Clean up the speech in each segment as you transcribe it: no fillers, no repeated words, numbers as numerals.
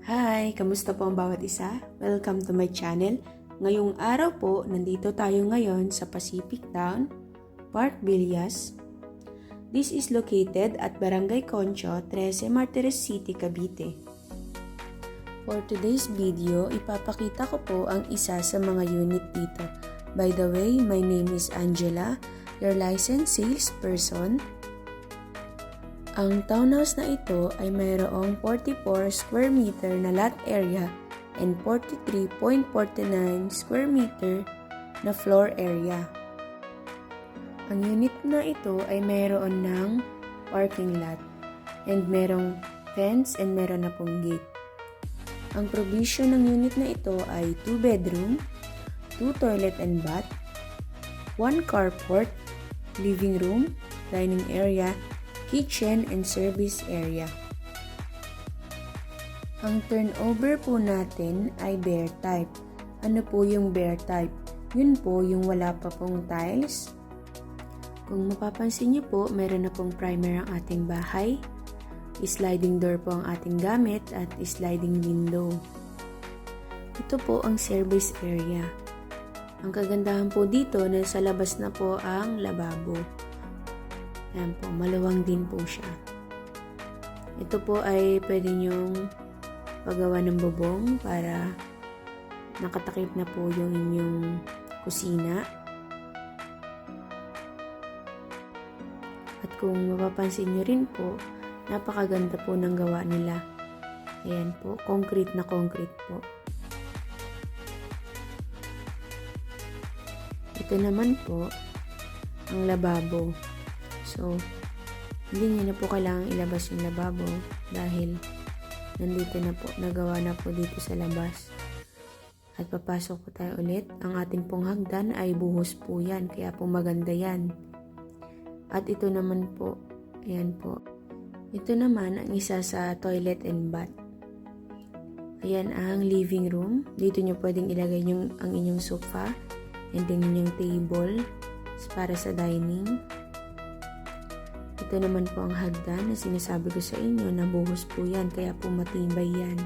Hi! Kamusta po ang bawat isa? Welcome to my channel. Ngayong araw po, nandito tayo ngayon sa Pacific Town, Park Villas. This is located at Barangay Concho, 13 Martires City, Cavite. For today's video, ipapakita ko po ang isa sa mga unit dito. By the way, my name is Angela, your licensed salesperson. Ang townhouse na ito ay mayroong 44 square meter na lot area and 43.49 square meter na floor area. Ang unit na ito ay mayroon ng parking lot and mayroong fence and mayroon na pong gate. Ang provision ng unit na ito ay 2 bedroom, 2 toilet and bath, 1 carport, living room, dining area, kitchen and service area. Ang turnover po natin ay bare type. Ano po yung bare type? Yun po yung wala pa pong tiles. Kung mapapansin niyo po, meron na pong primer ang ating bahay. Sliding door po ang ating gamit at sliding window. Ito po ang service area. Ang kagandahan po dito na sa labas na po ang lababo. Ayan po, maluwang din po siya. Ito po ay pwede nyong paggawa ng bubong para nakatakip na po yung inyong kusina. At kung mapapansin nyo rin po, napakaganda po ng gawa nila. Ayan po, concrete na concrete po. Ito naman po, ang lababo. So, hindi niya na po kailangang ilabas yung lababo dahil nandito na po, nagawa na po dito sa labas. At papasok po tayo ulit. Ang ating pong hagdan ay buhos po yan, kaya po maganda yan. At ito naman po, ayan po. Ito naman ang isa sa toilet and bath. Ayan ang living room. Dito nyo pwedeng ilagay ang inyong sofa and then inyong table para sa dining. Ito naman po ang hagdan na sinasabi ko sa inyo na buhos po yan, kaya po matibay yan.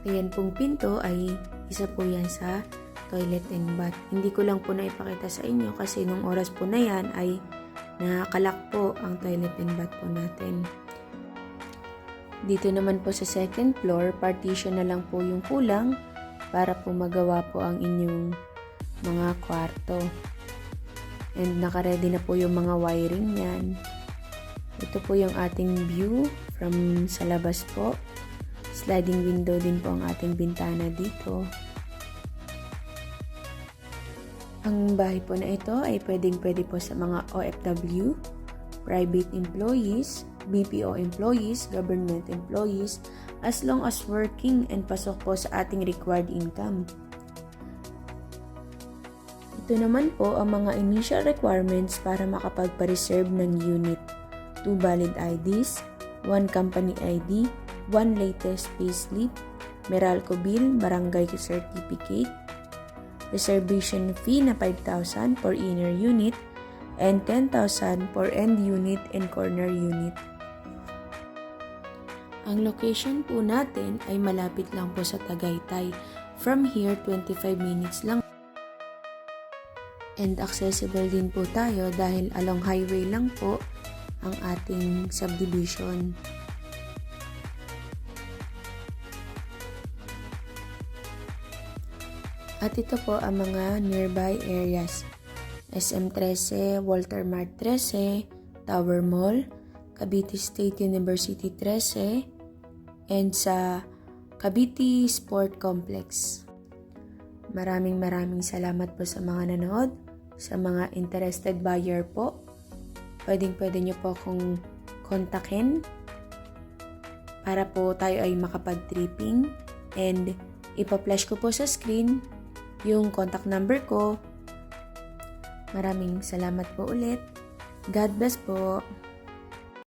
Ayan pong pinto ay isa po yan sa toilet and bath. Hindi ko lang po naipakita sa inyo kasi nung oras po na yan ay nakakalak po ang toilet and bath po natin. Dito naman po sa second floor, partition na lang po yung kulang para po magawa po ang inyong mga kwarto. And naka-ready na po yung mga wiring yan. Ito po yung ating view from sa labas po. Sliding window din po ang ating bintana dito. Ang bahay po na ito ay pwede po sa mga OFW, private employees, BPO employees, government employees, as long as working and pasok po sa ating required income. Ito naman po ang mga initial requirements para makapagpa-reserve ng unit. 2 valid IDs, 1 company ID, 1 latest payslip, Meralco bill, barangay certificate, reservation fee na 5,000 for inner unit, and 10,000 for end unit and corner unit. Ang location po natin ay malapit lang po sa Tagaytay. From here, 25 minutes lang. And accessible din po tayo dahil along highway lang po ang ating subdivision. At ito po ang mga nearby areas. SM 13, Walter Mart 13, Tower Mall, Cavite State University 13, and sa Cavite Sport Complex. Maraming salamat po sa mga nanood, sa mga interested buyer po. Pwede nyo po akong kontakin para po tayo ay makapag-tripping, and ipa-flash ko po sa screen yung contact number ko. Maraming salamat po ulit. God bless po.